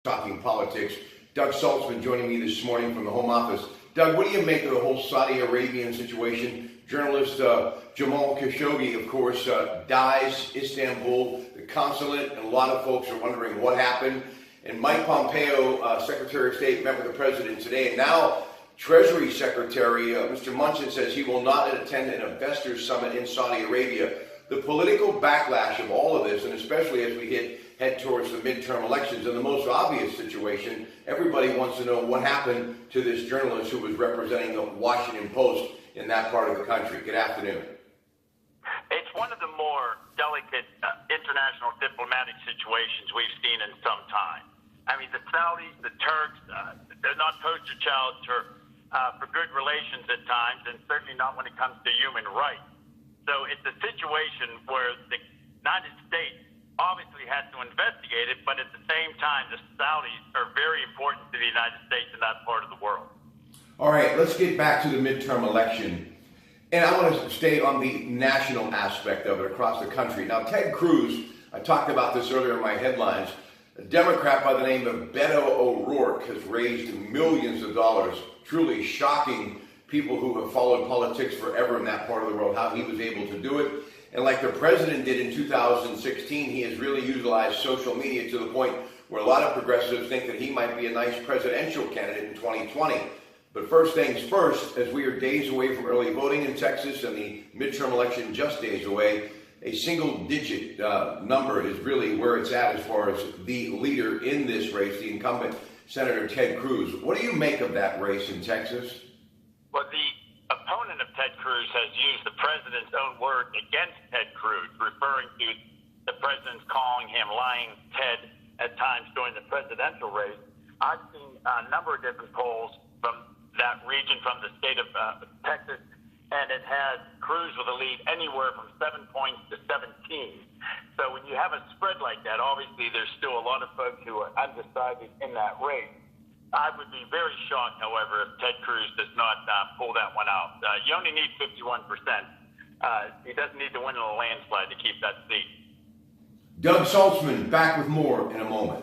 Talking politics. Doug Saltzman joining me this morning from the Home Office. Doug, what do you make of the whole Saudi Arabian situation? Journalist Jamal Khashoggi, of course, dies Istanbul, the consulate, and a lot of folks are wondering what happened. And Mike Pompeo, Secretary of State, met with the president today. And now Treasury Secretary Mr. Munchin says he will not attend an investors summit in Saudi Arabia. The political backlash of all of this, and especially as we head towards the midterm elections, and the most obvious situation, everybody wants to know what happened to this journalist who was representing the Washington Post in that part of the country. Good afternoon. It's one of the more delicate international diplomatic situations we've seen in some time. I mean, the Saudis, the Turks, they're not poster child for good relations at times, and certainly not when it comes to human rights. So it's a situation where the United States obviously has to investigate it, but at the same time, the Saudis are very important to the United States in that part of the world. All right, let's get back to the midterm election. And I want to stay on the national aspect of it across the country. Now, Ted Cruz, I talked about this earlier in my headlines, a Democrat by the name of Beto O'Rourke has raised millions of dollars, truly shocking people who have followed politics forever in that part of the world, how he was able to do it. And like the president did in 2016, he has really utilized social media to the point where a lot of progressives think that he might be a nice presidential candidate in 2020. But first things first, as we are days away from early voting in Texas and the midterm election just days away, a single-digit number is really where it's at as far as the leader in this race, the incumbent Senator Ted Cruz. What do you make of that race in Texas? Well, the opponent of Ted Cruz has used the president's own word against Ted Cruz, referring to the president's calling him lying Ted at times during the presidential race. I've seen a number of different polls from that region, from the state of Texas, and it has Cruz with a lead anywhere from 7 points to 17. So when you have a spread like that, obviously there's still a lot of folks who are undecided in that race. I would be very shocked, however, if Ted Cruz does not pull that one out. You only need 51%. He doesn't need to win in a landslide to keep that seat. Doug Saltzman, back with more in a moment.